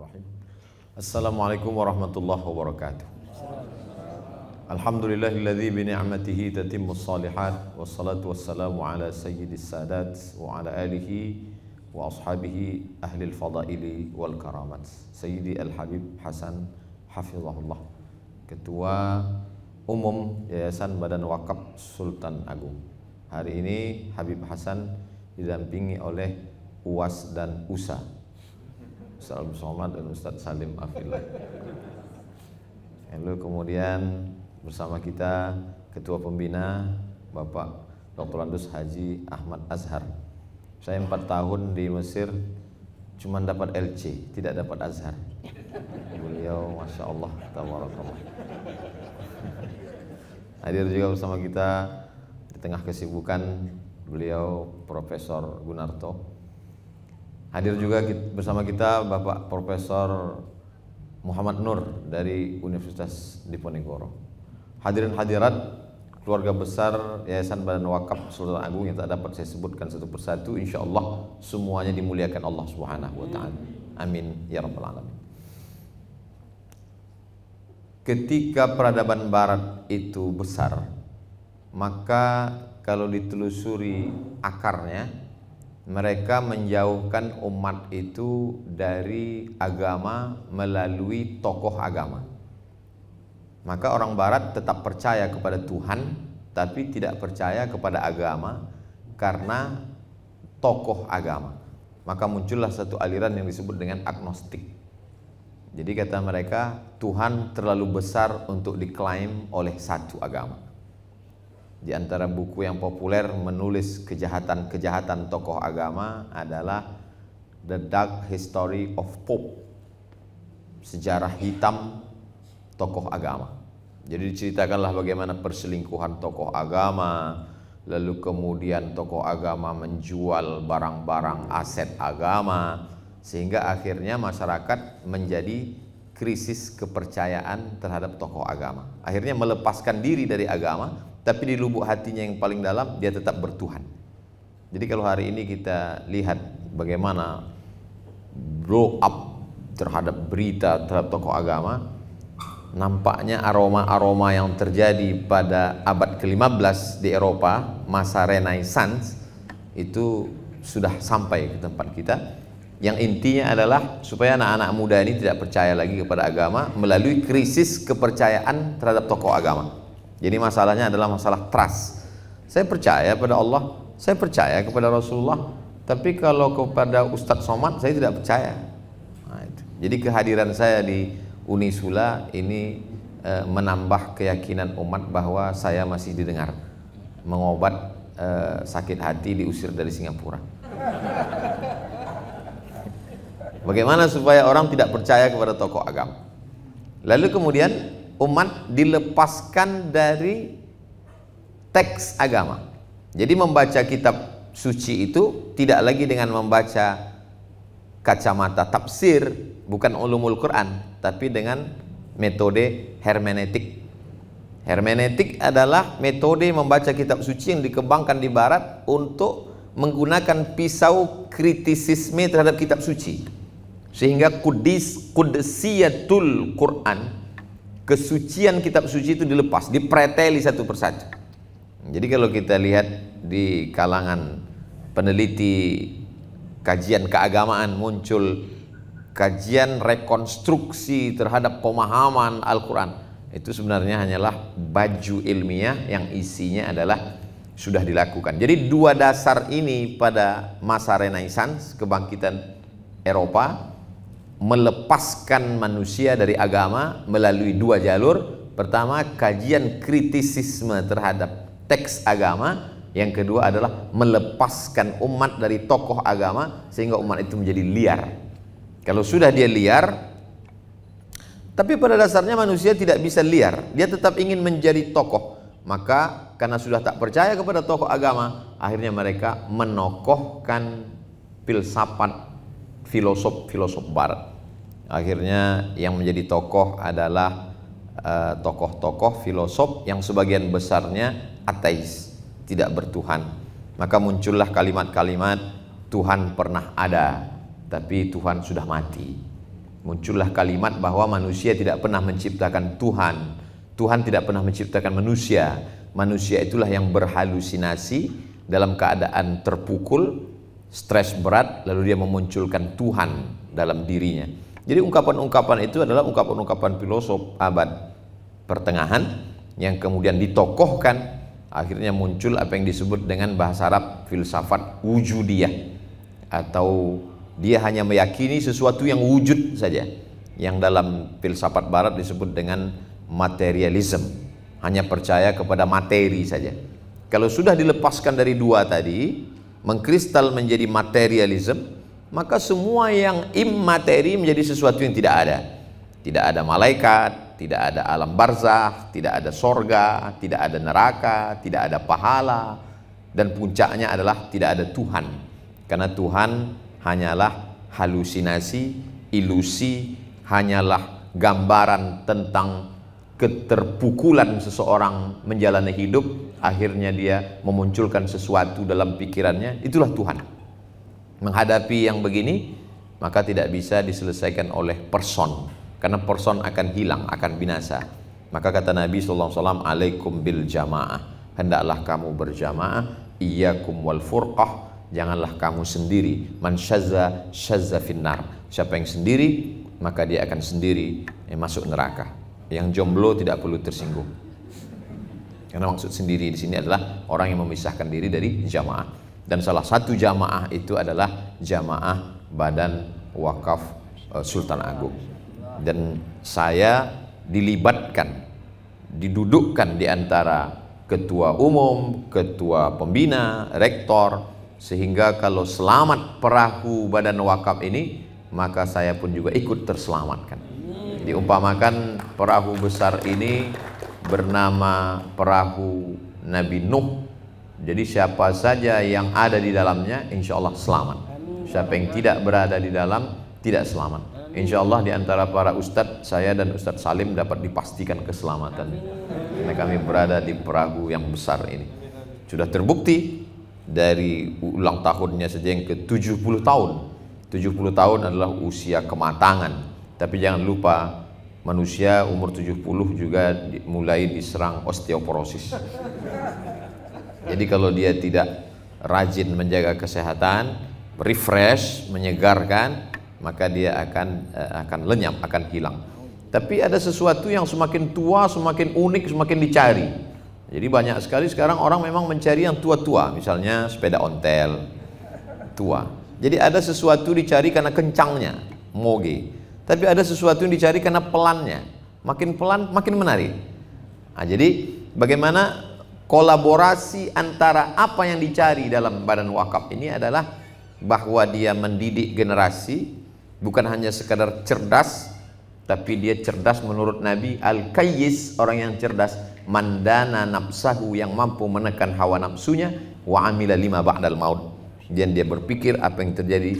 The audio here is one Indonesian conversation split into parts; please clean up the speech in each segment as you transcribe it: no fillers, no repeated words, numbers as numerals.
Bismillahirrahmanirrahim. Assalamualaikum warahmatullahi wabarakatuh. Alhamdulillahilladzi bi ni'matihi tatimmus shalihat wassalatu wassalamu ala sayyidis sadat wa ala alihi wa ashabihi ahlil fadaili wal karamat. Sayyidi Al-Habib Hasan hafizahullah, Ketua Umum Yayasan Badan Wakaf Sultan Agung. Hari ini Habib Hasan didampingi oleh UAS dan USA, Ustaz Al-Somad dan Ustaz Salim Afillah. Lalu kemudian bersama kita Ketua Pembina Bapak Dr. Andus Haji Ahmad Azhar. Saya 4 tahun di Mesir cuma dapat LC, tidak dapat Azhar. Beliau Masya Allah, tabarakallah. Hadir juga bersama kita di tengah kesibukan beliau Profesor Gunarto. Hadir juga bersama kita Bapak Profesor Muhammad Nur dari Universitas Diponegoro. Hadirin hadirat keluarga besar Yayasan Badan Wakaf Sultan Agung yang tak dapat saya sebutkan satu persatu, insya Allah semuanya dimuliakan Allah Subhanahu wa Ta'ala. Amin ya rabbal alamin. Ketika peradaban Barat itu besar, maka kalau ditelusuri akarnya, mereka menjauhkan umat itu dari agama melalui tokoh agama. Maka orang Barat tetap percaya kepada Tuhan, tapi tidak percaya kepada agama karena tokoh agama. Maka muncullah satu aliran yang disebut dengan agnostik. Jadi kata mereka, Tuhan terlalu besar untuk diklaim oleh satu agama. Di antara buku yang populer menulis kejahatan-kejahatan tokoh agama adalah The Dark History of Pope, sejarah hitam tokoh agama. Jadi diceritakanlah bagaimana perselingkuhan tokoh agama, lalu kemudian tokoh agama menjual barang-barang aset agama, sehingga akhirnya masyarakat menjadi krisis kepercayaan terhadap tokoh agama. Akhirnya melepaskan diri dari agama, tapi di lubuk hatinya yang paling dalam dia tetap bertuhan. Jadi kalau hari ini kita lihat bagaimana blow up terhadap berita terhadap tokoh agama, nampaknya aroma-aroma yang terjadi pada abad ke-15 di Eropa, masa Renaissance, itu sudah sampai ke tempat kita. Yang intinya adalah supaya anak-anak muda ini tidak percaya lagi kepada agama melalui krisis kepercayaan terhadap tokoh agama. Jadi masalahnya adalah masalah trust. Saya percaya pada Allah, saya percaya kepada Rasulullah, tapi kalau kepada Ustadz Somad saya tidak percaya. Nah, itu. Jadi kehadiran saya di Unisula ini menambah keyakinan umat bahwa saya masih didengar, mengobat sakit hati diusir dari Singapura. Bagaimana supaya orang tidak percaya kepada tokoh agama? Lalu kemudian umat dilepaskan dari teks agama. Jadi membaca kitab suci itu tidak lagi dengan membaca kacamata tafsir, bukan ulumul Quran, tapi dengan metode hermeneutik. Hermeneutik adalah metode membaca kitab suci yang dikembangkan di Barat untuk menggunakan pisau kritisisme terhadap kitab suci, sehingga kudusiyatul Quran, kesucian kitab suci itu dilepas, dipreteli satu persatu. Jadi kalau kita lihat di kalangan peneliti kajian keagamaan, muncul kajian rekonstruksi terhadap pemahaman Al-Quran. Itu sebenarnya hanyalah baju ilmiah yang isinya adalah sudah dilakukan. Jadi dua dasar ini pada masa Renaissance, kebangkitan Eropa, melepaskan manusia dari agama melalui dua jalur. Pertama, kajian kritisisme terhadap teks agama. Yang kedua adalah melepaskan umat dari tokoh agama sehingga umat itu menjadi liar. Kalau sudah dia liar, tapi pada dasarnya manusia tidak bisa liar, dia tetap ingin menjadi tokoh. Maka karena sudah tak percaya kepada tokoh agama, akhirnya mereka menokohkan filsafat filosof Barat. Akhirnya yang menjadi tokoh adalah tokoh-tokoh filosof yang sebagian besarnya ateis, tidak bertuhan. Maka muncullah kalimat-kalimat Tuhan pernah ada, tapi Tuhan sudah mati. Muncullah kalimat bahwa manusia tidak pernah menciptakan Tuhan, Tuhan tidak pernah menciptakan manusia. Manusia itulah yang berhalusinasi dalam keadaan terpukul, stres berat, lalu dia memunculkan Tuhan dalam dirinya. Jadi ungkapan-ungkapan itu adalah ungkapan-ungkapan filosof abad pertengahan yang kemudian ditokohkan, akhirnya muncul apa yang disebut dengan bahasa Arab filsafat wujudiyah, atau dia hanya meyakini sesuatu yang wujud saja, yang dalam filsafat barat disebut dengan materialism, hanya percaya kepada materi saja. Kalau sudah dilepaskan dari dua tadi, mengkristal menjadi materialism, maka semua yang immateri menjadi sesuatu yang tidak ada. Tidak ada malaikat, tidak ada alam barzakh, tidak ada sorga, tidak ada neraka, tidak ada pahala, dan puncaknya adalah tidak ada Tuhan. Karena Tuhan hanyalah halusinasi, ilusi, hanyalah gambaran tentang keterpukulan seseorang menjalani hidup, akhirnya dia memunculkan sesuatu dalam pikirannya, itulah Tuhan. Menghadapi yang begini, maka tidak bisa diselesaikan oleh person, karena person akan hilang, akan binasa. Maka kata Nabi SAW, alaikum bil jamaah, hendaklah kamu berjamaah, iyyakum wal furqah, janganlah kamu sendiri. Man syazza syazza finnar, siapa yang sendiri maka dia akan sendiri masuk neraka. Yang jomblo tidak perlu tersinggung, karena maksud sendiri di sini adalah orang yang memisahkan diri dari jamaah. Dan salah satu jamaah itu adalah jamaah Badan Wakaf Sultan Agung. Dan saya dilibatkan, didudukkan di antara ketua umum, ketua pembina, rektor, sehingga kalau selamat perahu Badan Wakaf ini, maka saya pun juga ikut terselamatkan. Diumpamakan perahu besar ini bernama perahu Nabi Nuh. Jadi siapa saja yang ada di dalamnya insya Allah selamat. Siapa yang tidak berada di dalam tidak selamat. Insya Allah di antara para ustadz, saya dan Ustadz Salim dapat dipastikan keselamatan, karena kami berada di perahu yang besar ini. Sudah terbukti dari ulang tahunnya saja yang ke-70 tahun. 70 tahun adalah usia kematangan. Tapi jangan lupa, manusia umur 70 juga mulai diserang osteoporosis. Jadi kalau dia tidak rajin menjaga kesehatan, refresh, menyegarkan, maka dia akan lenyap, akan hilang. Tapi ada sesuatu yang semakin tua, semakin unik, semakin dicari. Jadi banyak sekali sekarang orang memang mencari yang tua-tua, misalnya sepeda ontel tua. Jadi ada sesuatu dicari karena kencangnya, moge. Tapi ada sesuatu yang dicari karena pelannya, makin pelan makin menarik. Nah, jadi bagaimana kolaborasi antara apa yang dicari dalam Badan Wakaf ini adalah bahwa dia mendidik generasi, bukan hanya sekadar cerdas, tapi dia cerdas menurut Nabi, al-kayyis, orang yang cerdas, mandana nafsahu, yang mampu menekan hawa nafsunya, wa amila lima ba'dal maut, dan dia berpikir apa yang terjadi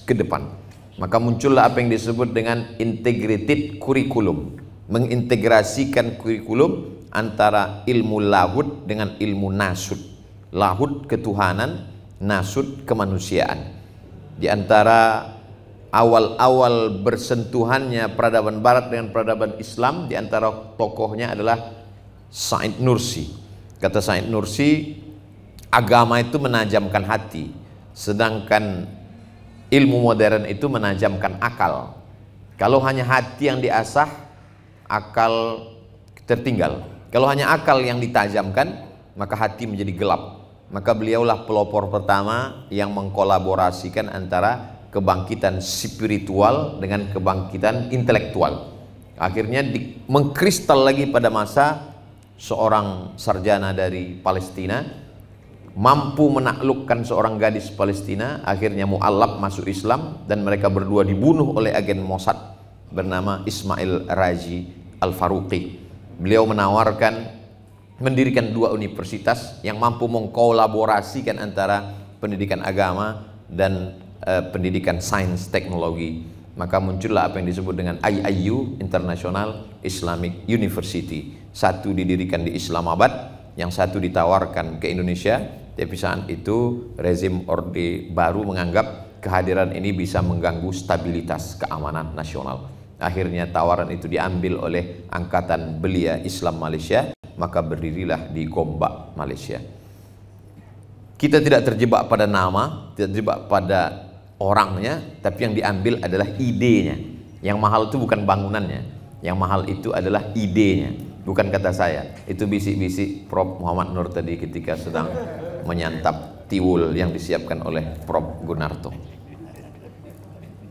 ke depan. Maka muncullah apa yang disebut dengan integrated kurikulum, mengintegrasikan kurikulum antara ilmu lahud dengan ilmu nasud. Lahud ketuhanan, nasud kemanusiaan. Di antara awal-awal bersentuhannya peradaban barat dengan peradaban Islam, di antara tokohnya adalah Said Nursi. Kata Said Nursi, agama itu menajamkan hati, sedangkan ilmu modern itu menajamkan akal. Kalau hanya hati yang diasah, akal tertinggal. Kalau hanya akal yang ditajamkan, maka hati menjadi gelap. Maka beliaulah pelopor pertama yang mengkolaborasikan antara kebangkitan spiritual dengan kebangkitan intelektual. Akhirnya mengkristal lagi pada masa seorang sarjana dari Palestina mampu menaklukkan seorang gadis Palestina, akhirnya mu'allab masuk Islam, dan mereka berdua dibunuh oleh agen Mossad bernama Ismail Raji Al-Faruqi. Beliau menawarkan mendirikan dua universitas yang mampu mengkolaborasikan antara pendidikan agama dan pendidikan sains teknologi. Maka muncullah apa yang disebut dengan IIU, International Islamic University. Satu didirikan di Islamabad, yang satu ditawarkan ke Indonesia. Tapi saat itu rezim Orde Baru menganggap kehadiran ini bisa mengganggu stabilitas keamanan nasional. Akhirnya tawaran itu diambil oleh Angkatan Belia Islam Malaysia, maka berdirilah di Gombak, Malaysia. Kita tidak terjebak pada nama, tidak terjebak pada orangnya, tapi yang diambil adalah idenya. Yang mahal itu bukan bangunannya, yang mahal itu adalah idenya, bukan kata saya. Itu bisik-bisik Prof. Muhammad Nur tadi ketika sedang menyantap tiwul yang disiapkan oleh Prof. Gunarto.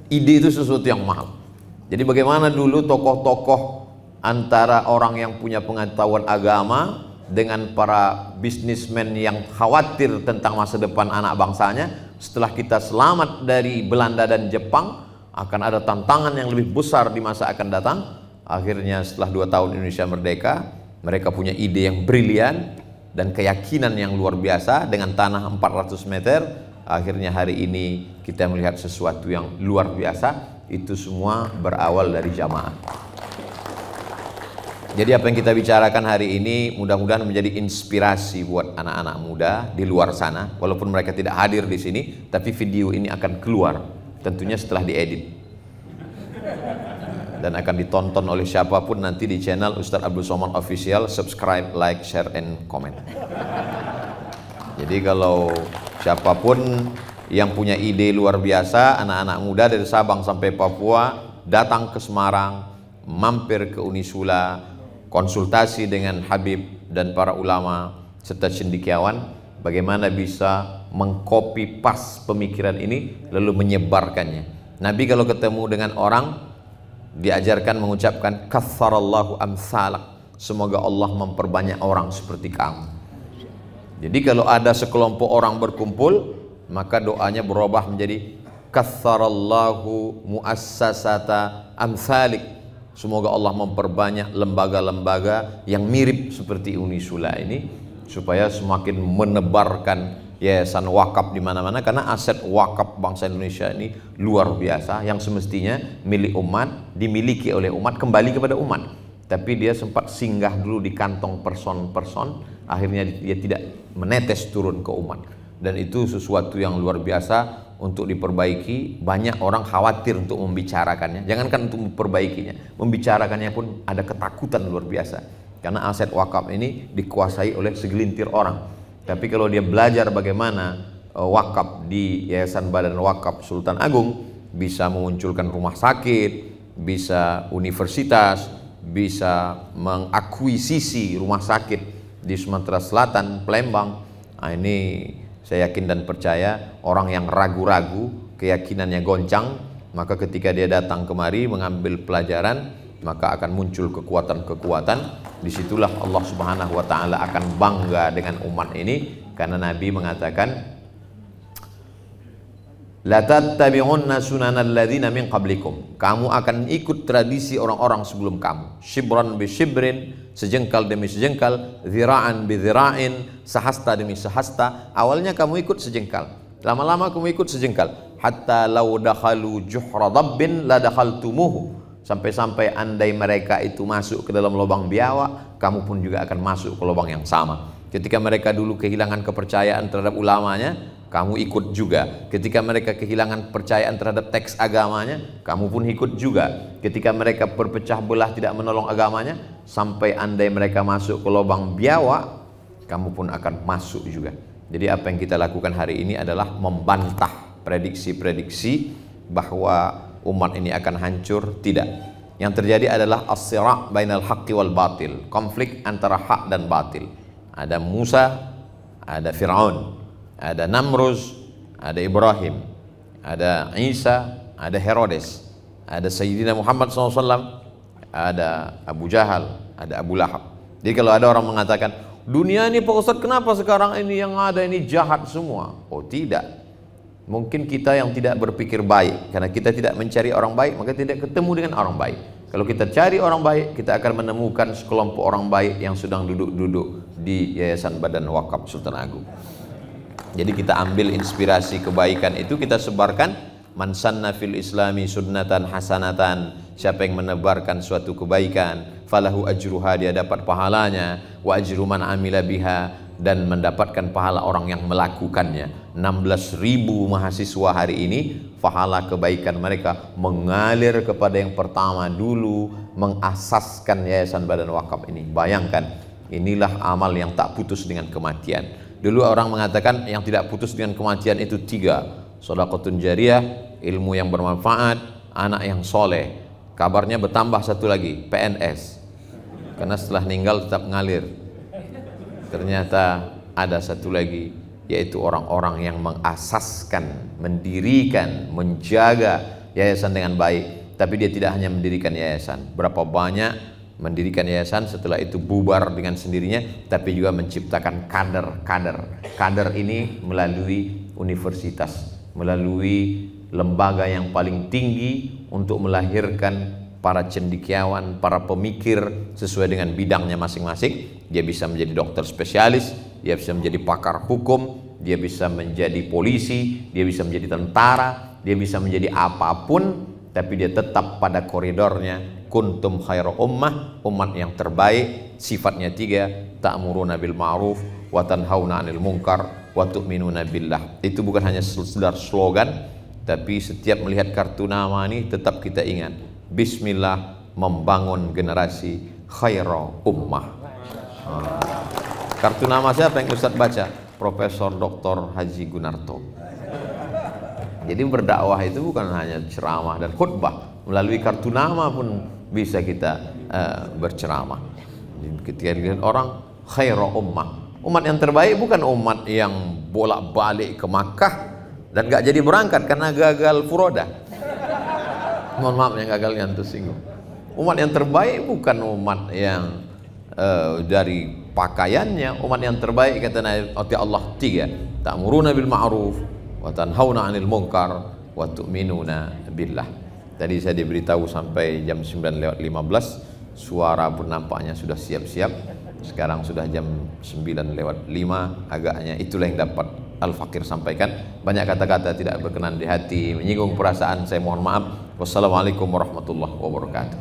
Ide itu sesuatu yang mahal. Jadi bagaimana dulu tokoh-tokoh antara orang yang punya pengetahuan agama dengan para bisnismen yang khawatir tentang masa depan anak bangsanya. Setelah kita selamat dari Belanda dan Jepang, akan ada tantangan yang lebih besar di masa akan datang. Akhirnya setelah 2 tahun Indonesia merdeka, mereka punya ide yang brilian dan keyakinan yang luar biasa dengan tanah 400 meter. Akhirnya hari ini kita melihat sesuatu yang luar biasa. Itu semua berawal dari jamaah. Jadi apa yang kita bicarakan hari ini mudah-mudahan menjadi inspirasi buat anak-anak muda di luar sana. Walaupun mereka tidak hadir di sini, tapi video ini akan keluar tentunya setelah diedit dan akan ditonton oleh siapapun nanti di channel Ustadz Abdul Somad Official. Subscribe, like, share, and comment. Jadi kalau siapapun yang punya ide luar biasa, anak-anak muda dari Sabang sampai Papua datang ke Semarang, mampir ke Unisula, konsultasi dengan Habib dan para ulama serta cendekiawan, bagaimana bisa mengcopy pas pemikiran ini lalu menyebarkannya. Nabi kalau ketemu dengan orang diajarkan mengucapkan katsarallahu amsalak, semoga Allah memperbanyak orang seperti kamu. Jadi kalau ada sekelompok orang berkumpul, maka doanya berubah menjadi katsarallahu muassasata amsalik, semoga Allah memperbanyak lembaga-lembaga yang mirip seperti Unisula ini supaya semakin menebarkan yayasan wakaf di mana-mana, karena aset wakaf bangsa Indonesia ini luar biasa yang semestinya milik umat, dimiliki oleh umat, kembali kepada umat. Tapi dia sempat singgah dulu di kantong person-person, akhirnya dia tidak menetes turun ke umat. Dan itu sesuatu yang luar biasa untuk diperbaiki. Banyak orang khawatir untuk membicarakannya, jangankan untuk memperbaikinya, membicarakannya pun ada ketakutan luar biasa, karena aset wakaf ini dikuasai oleh segelintir orang. Tapi kalau dia belajar bagaimana wakaf di Yayasan Badan Wakaf Sultan Agung, bisa memunculkan rumah sakit, bisa universitas, bisa mengakuisisi rumah sakit di Sumatera Selatan, Palembang. Nah, ini saya yakin dan percaya orang yang ragu-ragu, keyakinannya goncang, maka ketika dia datang kemari mengambil pelajaran, maka akan muncul kekuatan-kekuatan. Disitulah Allah Subhanahu wa Ta'ala akan bangga dengan umat ini, karena Nabi mengatakan la tattabi'unna sunanal ladzina min qablikum, kamu akan ikut tradisi orang-orang sebelum kamu, shibran bi shibrin, sejengkal demi sejengkal, zira'an bi zira'in, sehasta demi sehasta. Awalnya kamu ikut sejengkal, lama-lama kamu ikut sejengkal, hatta law dakhalu juhra dabbin la dakhaltumuhu, sampai-sampai andai mereka itu masuk ke dalam lubang biawak, kamu pun juga akan masuk ke lubang yang sama. Ketika mereka dulu kehilangan kepercayaan terhadap ulamanya, kamu ikut juga. Ketika mereka kehilangan kepercayaan terhadap teks agamanya, kamu pun ikut juga. Ketika mereka berpecah belah tidak menolong agamanya, sampai andai mereka masuk ke lubang biawak, kamu pun akan masuk juga. Jadi apa yang kita lakukan hari ini adalah membantah prediksi-prediksi bahwa umat ini akan hancur. Tidak. Yang terjadi adalah as-sira' bainal haqqi wal batil, konflik antara hak dan batil. Ada Musa, ada Fir'aun, ada Namruz, ada Ibrahim, ada Isa, ada Herodes, ada Sayyidina Muhammad SAW, ada Abu Jahal, ada Abu Lahab. Jadi kalau ada orang mengatakan, dunia ini Pak Ustadz kenapa sekarang ini yang ada ini jahat semua? Oh tidak, mungkin kita yang tidak berpikir baik, karena kita tidak mencari orang baik, maka tidak ketemu dengan orang baik. Kalau kita cari orang baik, kita akan menemukan sekelompok orang baik yang sedang duduk-duduk di Yayasan Badan Wakaf Sultan Agung. Jadi kita ambil inspirasi kebaikan itu, kita sebarkan. Man sanna fil islami sunnatan hasanatan, siapa yang menebarkan suatu kebaikan, falahu ajruha, dia dapat pahalanya, wa ajru man amila biha, dan mendapatkan pahala orang yang melakukannya. 16.000 mahasiswa hari ini, pahala kebaikan mereka mengalir kepada yang pertama dulu mengasaskan Yayasan Badan Wakaf ini. Bayangkan, inilah amal yang tak putus dengan kematian. Dulu orang mengatakan yang tidak putus dengan kematian itu 3: sedekahun jariyah, ilmu yang bermanfaat, anak yang soleh. Kabarnya bertambah satu lagi, PNS, karena setelah meninggal tetap ngalir. Ternyata ada satu lagi, yaitu orang-orang yang mengasaskan, mendirikan, menjaga yayasan dengan baik. Tapi dia tidak hanya mendirikan yayasan, berapa banyak mendirikan yayasan, setelah itu bubar dengan sendirinya, tapi juga menciptakan kader-kader. Kader ini melalui universitas, melalui lembaga yang paling tinggi untuk melahirkan para cendekiawan, para pemikir sesuai dengan bidangnya masing-masing. Dia bisa menjadi dokter spesialis, dia bisa menjadi pakar hukum, dia bisa menjadi polisi, dia bisa menjadi tentara, dia bisa menjadi apapun, tapi dia tetap pada koridornya. Kuntum khairu ummah, umat yang terbaik. Sifatnya 3: ta'muruna bil ma'ruf wa tanhauna 'anil munkar wa tu'minuna billah. Itu bukan hanya sekedar slogan, tapi setiap melihat kartu nama ini tetap kita ingat, bismillah, membangun generasi khairu ummah. Kartu nama siapa yang Ustadz baca? Profesor Dr. Haji Gunarto. Jadi berdakwah itu bukan hanya ceramah dan khutbah, melalui kartu nama pun bisa kita berceramah. Ketika dilihat orang khairu ummah, umat yang terbaik bukan umat yang bolak-balik ke Makkah dan gak jadi berangkat karena gagal furoda. Mohon maaf yang gagal yang tersinggung. Umat yang terbaik bukan umat yang dari pakaiannya. Umat yang terbaik kata Nabi Allah 3: ta'muruna bil ma'ruf wa tanhauna 'anil munkar wa tu'minuna billah. Tadi saya diberitahu sampai jam 9:15, suara pun nampaknya sudah siap-siap. Sekarang sudah jam 9:05, agaknya itulah yang dapat Al-Fakir sampaikan. Banyak kata-kata tidak berkenan di hati, menyinggung perasaan, saya mohon maaf. Wassalamualaikum warahmatullahi wabarakatuh.